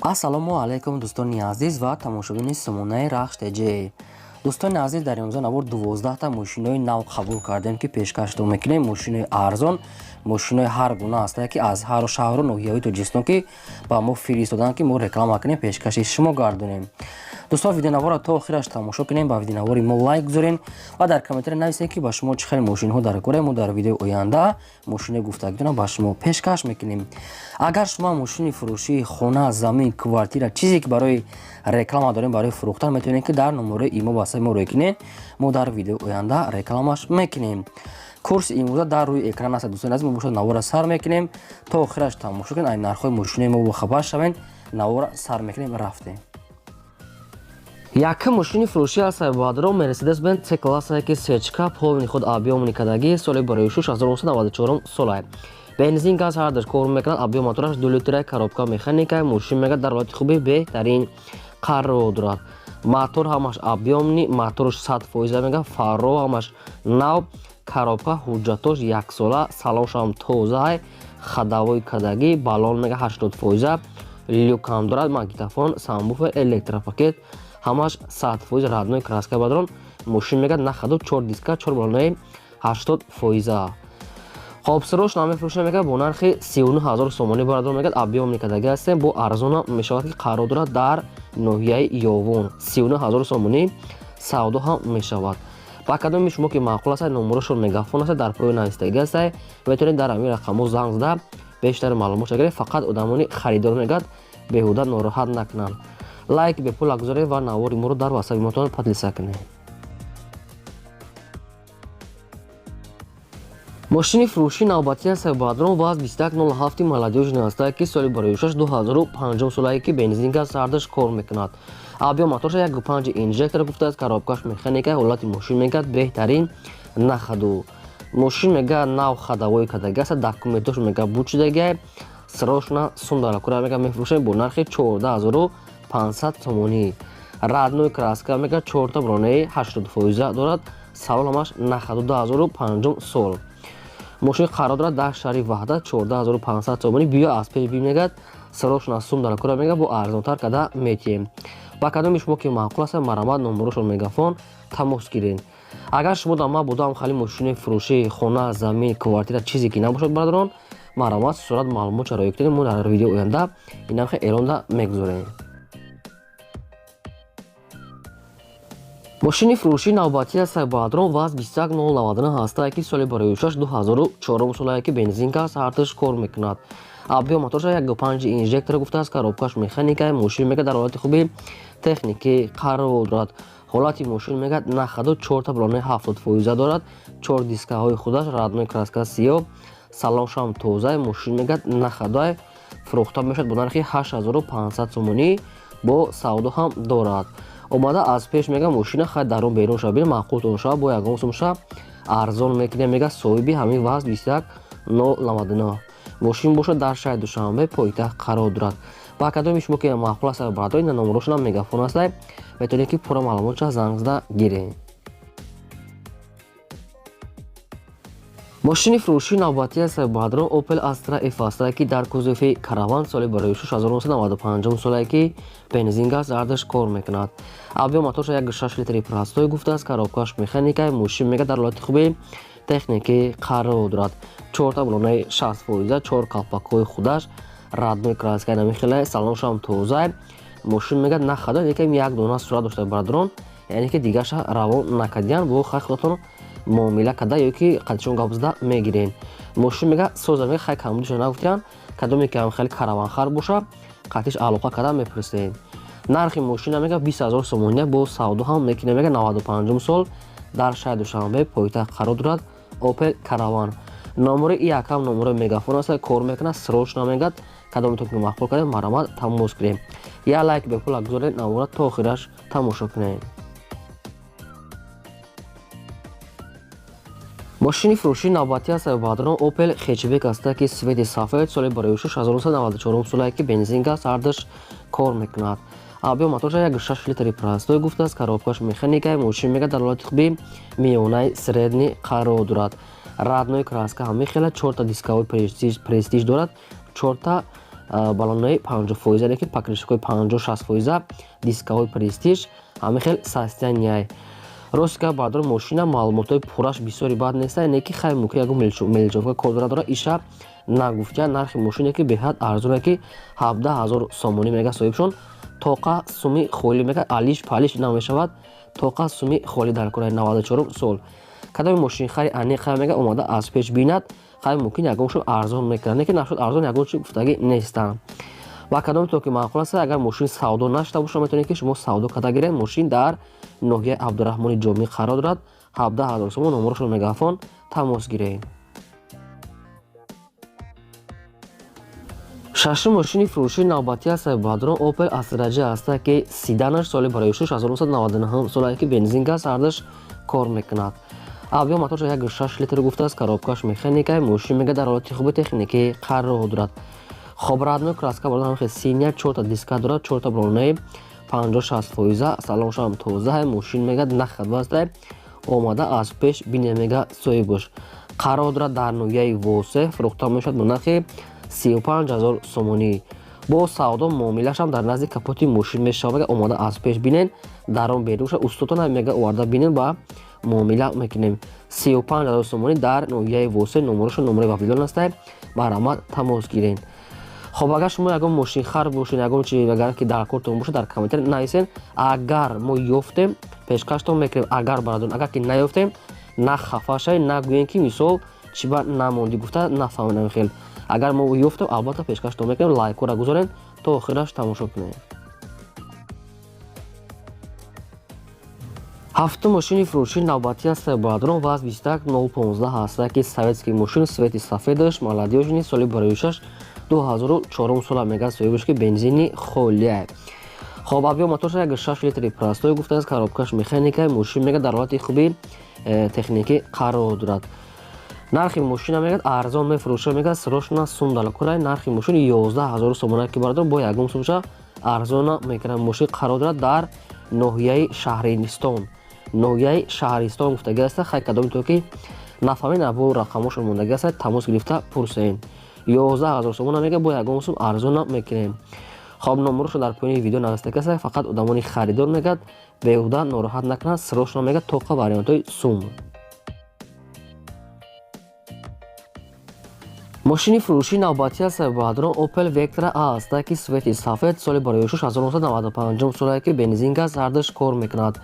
ассалому алайкум дӯстони азиз ва тамошобини сомонаи рахш теҷе. дӯстони азиз, дар имрӯза навор 12та мошинои нав қабул кардем ки пешкашдо мекунем. Мошинои арзон, мошинои ҳар гуна ҳастае ки аз ҳар шаҳру ноҳияҳои Тоҷикистон ки ба мо фиристоданд ки мо реклама кунем, пешкаши шумо гардонем. дӯстон, видеонавора то охираш тамошо кунем, ба видеонавори мо лайк гузорен ва дар комментаре нависед ки ба шумо чӣ хеле мошинҳо дар кора. Мо дар видеои оянда мошинои гуфтагидона ба шумо пешкаш мекунем. агар шумо мошини фурӯшии хона, замин, квартира, чизе ки барои реклама дорем, барои фурӯхтан, метавонед ки дар номерои имо ба мо рекунед. мо дар видеои оянда рекламаш мекунем. курси имрӯза дар рӯи экран аст. дӯстони азиз, мо бошад навора сар мекунем то охираш тамошо кунед. айн нархҳои мошинои мо бохабар шавед. навора сар мекунем, рафтем. Якум мошини фурӯшӣ аз сайбоҳадро Mercedes-Benz C-классае ки сечка полни худ объёмни кадаги соли барои шуш 1994 солае. бензин газ ҳардаш кор мекунад. объём мотораш 2 литра, коробка механика. мошин мегӯяд дар ҳолати хубӣ беҳтарин қарор дорад. мотор ҳамаш объёмни, моторш 100% мега, фаро ҳамаш нав, коробка ҳуҷҷатош 1 сола, салонш ҳам тоза, хадавои кадаги, балон мега 80%, люкам дорад, магнитофон, самбуфер, электропакет, ҳамаш 100% радной краска бадрон. мошин мега нахаду 4 диска, 4 балонаи 80%. қобсирош намефурӯшем мега бо нархи 39000 сомонӣ бардор мегӯяд. объёмни кадаги ҳастем бо арзона мешавад ки қарор дорад дар ноҳияи ёвон. 39000 сомонӣ савдо ҳам мешавад. ба кадоми шумо ки маъқул аст, номерошон мегафон аст, дар поёи навистагӣ аст. метавонед дар ҳамин рақамҳо занг зада бештари маълумотро гиред. фақат одамони харидор мегӯяд беҳуда нороҳат накунанд. лайк бепул гузоред ва навори моро дар ватсаби мотон подлиса кунед. мошини фурӯшии навбатии сайбоҳадрон ВАЗ 2107 молодёжный ҳастае ки соли барои 2005 солае ки бензин газ сардаш кор мекунад. объём моторша 1.5 инжектор гуфтааст. коробкаш механика, ҳолати мошин мегӯяд беҳтарин нахаду. мошин мега нав хадавои кадаги аст. документош мега бучидаги срочно сундалакура мега мефурӯшем бо нархи 14500 сомонӣ. радной краска мега 4 балонаи 80% дорад. салон ҳамаш нахаду 2005 сол. мошин қарор дорад дар шаҳри ваҳдат 14500 сомонӣ. биё аз пеш бимегӯяд срочно сундалакура мега бо арзонтар када метиҳем. ба кадоми шумо ки маъқул аст, марамат номерошон мегафон тамос гиред. агар шумо дар ма будам хали мошини фурӯшии хона, замин, квартира чизе ки набошад бардорон, марамат сурат маълумотро раёя кунед. мо дар видеои оянда ин нархи эълонда мегузорем. мошини фурӯшии навбатии сайбоҳадрон ВАЗ 21099 ҳастае ки соли барои 2004 солае ки бензин газ ҳардаш кор мекунад. объём моторша 1.5 инжектор гуфтааст. коробкаш механика. мошин мега дар ҳолати хуби техникӣ қарор дорад. ҳолати мошин мега нахаду 4 балонаи 70% дорад. 4 дискаҳои худаш, радной краска сиёҳ, салоншам тоза. мошин мега нахаду фурӯхта мешавад бо нархи 8500 сомонӣ бо савдо ҳам дорад. омада аз пеш мега мошина хай дарун берун шава бинед, маъқултон шава бо ягон сумша арзон мекунем мега соҳиби ҳамин ВАЗ 21099. мошин бошад дар шаҳри душанбе пойтахт қарор дорад. ба кадоми шумо ки маъқул аст бардоред, ин номерошонам мегафон аст, метавонед ки пурра маълумотро занг зада гиред. мошини фурӯшии навбатии сайбоҳадрон Opel Astra F ҳастае ки дар кузофи караван соли барои 1995 солае ки бензин газ зардаш кор мекунад. объём моторша 1.6 литри простой гуфтааст. коробкаш механика. мошин мега дар ҳолати хуби техникӣ қарор дорад. 4 балонаи 60%, 4 калпакҳои худаш, радной краска намехелае, салоншам тоза. мошин мега нахада якам як дона сурат дошта бардорон, яъне ки дигаша равон накардиян бо хай худатон муомила када ё ки қадишон гап зада мегирен. мошин мега соза мега хай камдуша нагуфтиян, кадоме ки ҳам хеле караванхар боша қатиш алоқа када мепурсед. нархи мошина мега 20000 сомонӣ бо савдо ҳам мекунем мега 95 сол дар шаҳри душанбе пойтахт қарор дорад. Opel Caravan. номери якам номери мегафон аст, кор мекунад, срочно мегӯяд. кадометон ки маъқул кардед, марамат тамос гиред. я лайк бепул гузоред, навора то охираш тамошо кунед. мошини фурӯшии навбатии сайбоҳадрон Opel Hatchback ҳастае ки свети сафед соли барои 1994 солае ки бензин газ ҳардаш кор мекунад. объём моторша 1.6 литри простой гуфтааст. коробкаш механика. мошин мега дар ҳолати хуби миёнаи средни қарор дорад. радной краска ҳам мехелад. 4 дискаҳои престиж дорад. 4 балонҳои 50%, ки покришкаҳои 50-60%, дискаҳои престиж ҳамин хел састяняй. Рост ки бардор мошина маълумотҳои пурраш бисёри бад неста, не ки хай муки ягон мелҷовка кор дора иша нагуфтия нархи мошине ки беҳад арзоне ки 17 000 сомонӣ мега соҳибшон тоқа суми холӣ мега алиш палиш намешавад тоқа суми холӣ дар кораи 94 сол. Кадоми мошинхари аниқ хай мега омада аз пеш бинад хай мумкин ягоншон арзон мекунад, не ки нашуд арзон ягон чи гуфтагӣ нестанд. ва кадоме то ки маъқул аст агар мошин савдо нашуда боша метавонед ки шумо савдо карда гиред. Мошин дар ноҳияи Абдураҳмони Ҷомӣ қарор дорад. 17 000 сомон номерошро мегафон тамос гиред. шашум мошини фурӯшии навбатӣ ҳастаи баҳдурон Opel Astra аст ки седанаш соли барои 1999 солае ки бензин газ ҳардаш кор мекунад. объем мотораш 1.6 литр гуфтааст. коробкаш механикаи мошин мега дар ҳолати хуби техникӣ қарор дорад. хобрадной краска бардор ҳамихел синия 4 диска дорад. 4 балонаи 50-60%. салоншам тозаи мошин мега нахадвастай омада аз пеш бине мега соҳиб бош. қарор дорад дар ноҳияи восе фурӯхта мешавад бо нархи 35 000 сомонӣ. бо савдо муомилашам дар назди капоти мошин мешавад. омада аз пеш бинен дар он беруша устотона мега оварда бинен ба муомила мекунем. 35 000 сомонӣ дар ноҳияи восе номероша номераи вавилон астай марамат тамос гирен. хоб агар шумо ягон мошинхар бошед ягон чи агар ки дар кортон бошад дар комментар нависен агар мо ёфтем пешкаштон мекунем агар барадон агар ки наёфтем на хафа шавед нагӯем ки мисол чи ба намонди гуфта нафаҳмидам хел. агар мо ёфтем албатта пешкаштон мекунем лайкора гузорен то охираш тамошо кунем. ҳафтум мошини фурӯшии навбатӣ ҳастаи баҳдурон ВАЗ 21015 ҳаста ки советский мошин свети сафедаш молодёжни соли барои 6 2004 сола мега соҳибаш ки бензини холия. хоб объем мотораш 1.6 литри простой гуфтааст. коробкаш механикаи мошин мега дар ҳолати хуби техникӣ қарор дорад. нархи мошина мегӯяд арзон мефурӯша мега срочна сундала кураи нархи мошин 11 000 сомона ки бардор бо ягон сумша арзона мекунад. мошин қарор дорад дар ноҳияи шаҳристон. ноҳияи шаҳристон гуфтагӣ аста. хай кадоме то ки нафаҳмед бо рақамошон мондагӣ аста тамос гирифта пурсен. 11 000 сомона мега бо ягон сум арзона мекунем. хоб номерошо дар поини видео нависта каса фақат одамони харидор мегӯяд беҳуда нороҳат накунад срочна мега тоқа вариантҳои сум. мошини фурӯшии навбатӣ ҳастаи баҳдурон Opel Vectra A аста ки свети сафед соли барои 1995 солае ки бензин газ ҳардаш кор мекунад.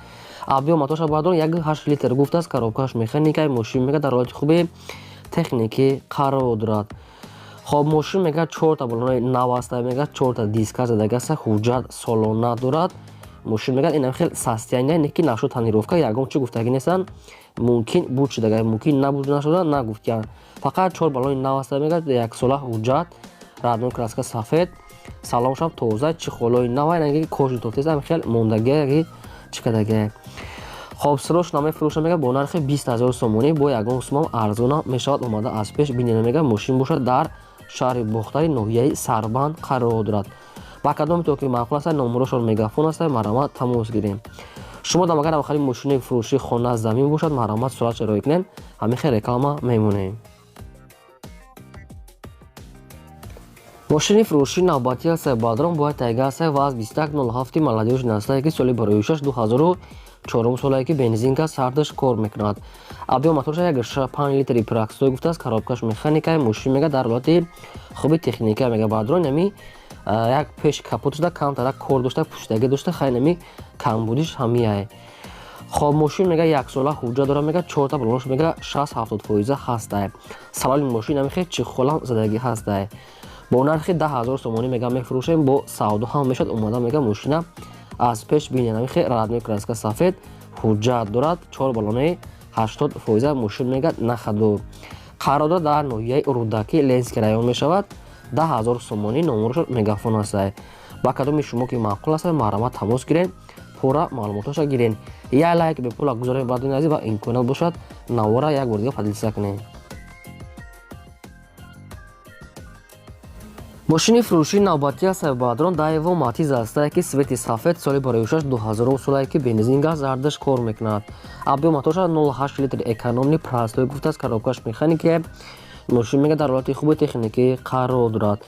объем моторша баҳдурон 1.8 литр гуфтааст. коробкаш механикаи мошин мега дар ҳолати хуби техникӣ қарор дорад. хоб мошин мега 4 балонаи нав аста мега 4 диска задага аста. ҳуҷҷат солона дорад. мошин мега инам хел састяня не ки нашуд тонировка ягон чи гуфтагӣ нестанд. мумкин буд шудага мумкин набуд нашуда нагуфтиян. фақат 4 балони нав аста мега як сола ҳуҷҷат радной краска сафед салоншам тоза чихолои нава ранги кожи тофтеса ам хел мондагиаги чикадаги. хоб срочна мефурӯша мега бо нархи 20 000 сомонӣ бо ягон сумам арзона мешавад. омада аз пеш бинена мега мошин бошад дар шаҳри бохтари ноҳияи Сарбанд қарор дорад. ба кадоме то ки маъқул аст номерошон мегафон аст марамат тамос гирем. шумо дам агар охари мошини фурӯшии хона замин бошад марамат сурат рӯй кунем. ҳамин хел реклама мемонем. мошини фурӯшии навбатӣ ҳастаи баҳдурон бояд тайга астаи ВАЗ 2107 молодёжни астае ки соли барои 6 2004 солае ки бензин газ ҳардаш кор мекунад. объем моторша 1.5 литри простой гуфтааст. коробкаш механикаи мошин мега дар ҳолати хуби техника мега баҳдурон ями як пеш капотшда камтара кор дошта пуштагӣ дошта хайнами камбудиш ҳамияй. хоб мошин мега як сола ҳуҷҷат дора мега 4 балонош мега 60-70% ҳастай. салони мошин ҳамихел чихолам задагӣ ҳастай. бо нархи 10 000 сомонӣ мега мефурӯшем. бо савдо ҳам мешад омада мега мошина аз пеш бинен ҳамихел радной краска сафед ҳуҷҷат дорад. 4 балонаи 80% мошин мега нахадо. қарор дорад дар ноҳияи рудаки ленский район мешавад. 10 000 сомонӣ номерошо мегафон астай. ба кадоми шумо ки маъқул аст маърамат тамос гирен пурра маълумоташа гирен. я лайк бепула гузорен баъдои назӣ ва имконат бошад навора як бор дига поделиса кунем. мошини фурӯшии навбатӣ ҳастаи баҳдурон Daewoo Matiz астае ки свети сафед соли барои 6 2000 солае ки бензин газ ҳардаш кор мекунад. объем моторша 0.8 литр экономни простой гуфтааст. коробкаш механикаи мошин мега дар ҳолати хуби техникӣ қарор дорад.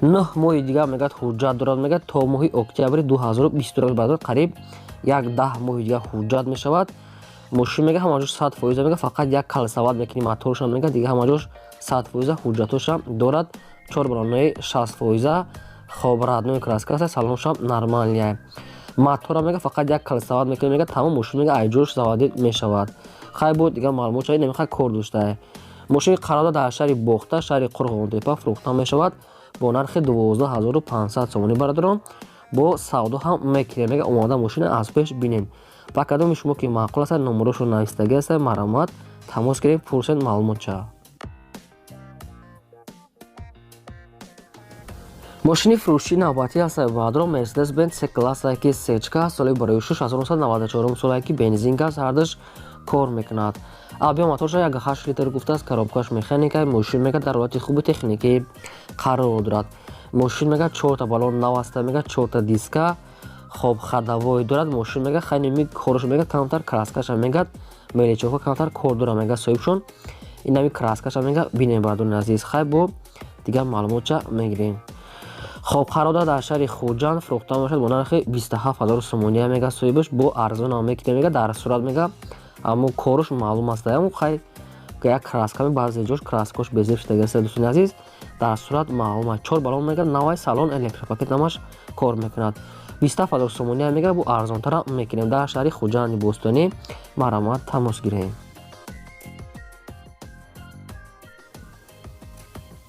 9 моҳи дигар мегӯяд ҳуҷҷат дорад, мегӯяд то моҳи октябри 2022 баъд қариб як 10 моҳи дигар ҳуҷҷат мешавад. мошин мега ҳама ҷош 100% мега, фақат як калсават мекунӣ моторша мега, дига ҳама ҷош 100% ҳуҷҷатоша дорад. 4 баронаи 60%, хоб раднои краскаса, салонша нормалия. мотора мега фақат як калсават мекунӣ мега, тамом мошин мега айҷош заводид мешавад. хай буд дига маълумот шавид намехай кор дошта. мошини қарорда дар шаҳри бохта, шаҳри Қурғонтепа фурӯхта мешавад бо нархи 12500 сомонӣ бародарон. бо савдо ҳам мекунем мега, омода мошина аз пеш бинем. ба кадоми шумо ки маъқул аст номерошро навистагӣ аст, маромад тамос гирем, пурсед маълумот ша. мошини фурӯшии навбатӣ аст баъдро Mercedes-Benz C-класса ки сечка соли барои 1994 солае ки бензин газ ҳардаш кор мекунад. объем моторша 1.8 литр гуфтааст, коробкаш механика, мошин мега дар ҳолати хуби техникӣ қарор дорад. мошин мега 4 та балон нав аст мега, 4 та диска хоб хадавой дорад. мошин мега хайни ми корш мега камтар, краскаша мега меличока камтар кор дора мега соҳибшон. инами краскаша мега бинем бардон азиз. хай бо дигар маълумотша мегирем. хоб қарода дар шаҳри Хуҷанд фурӯхта мешавад бо нархи 27000 сомония мега, соҳибаш бо арзон ам мекунем мега, дар сурат мега аммо корш маълум аст. аммо хай як красками баъзе ҷош краскош безеб шудаги аст дӯстони азиз, дар сурат маълум аст. 4 балон мега, навай салон электропакет намаш кор мекунад. 27000 сомония мега, бо арзонтара мекунем дар шаҳри Хуҷанди Бостонӣ. маромад тамос гирем.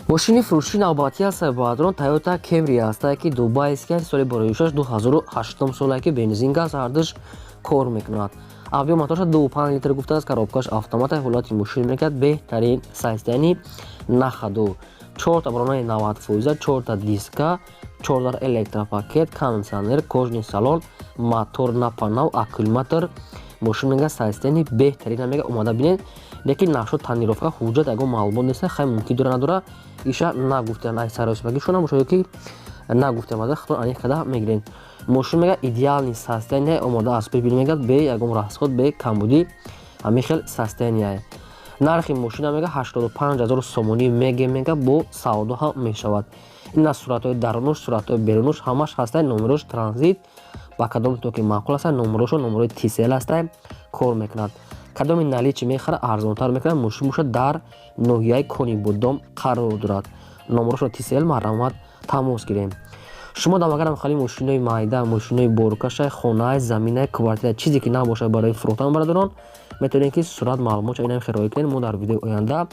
мошини фурӯшии навбатӣ аст баъдрон Toyota Camry аст ки дубайския соли барои 2008 солае ки бензин газ ҳардаш кор мекунад. объем моторша 2.5 литр гуфтааст, коробкаш автомат ҳолати мошин мекунад беҳтарин состоянии нахаду. 4 та баронаи 90%, 4 та диска, 4 электропакет, кондиционер, кожни салон, мотор напанав, аккумулятор. мошин мега состоянии беҳтарина мега, омода бинед. лекин нашо танировка ҳуҷҷат ягон маълумот нест, хай мумкин дора надора иша нагуфтем. ай сароисбагишона бошад ки нагуфтем ада хатон аних када мегирем. мошин мега идеални состояние, омода аз пеш бинем мега, бе ягон расход, бе камбудӣ, ҳамин хел состояние. нархи мошина мега 85000 сомонӣ мега, бо савдо ҳам мешавад. ин аз суратҳои дарунуш, суратҳои берунуш ҳамаш ҳаста. номерош транзит, ба кадоми то ки маъқул аст, номерошо номерои TCL аст, кор мекунад. кадоми наличи мехара арзонтар мекунад. мошин бошад дар ноҳияи Кони Будом қарор дорад. номерошо TCL, маромад тамос гирем. шумо дамагарам хали мошинои майда, мошинои боркаша, хона, замина, квартира, чизе ки набошад барои фурӯхтан бародарон, метавонед ки сурат маълумотро инам хироӣ кунед. мо дар видеои оянда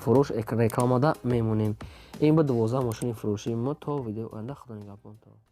фурӯш рекламада мемонем. ин ба 12 мошини фурӯшии мо. то видеои оянда, худо нигаҳбонтон.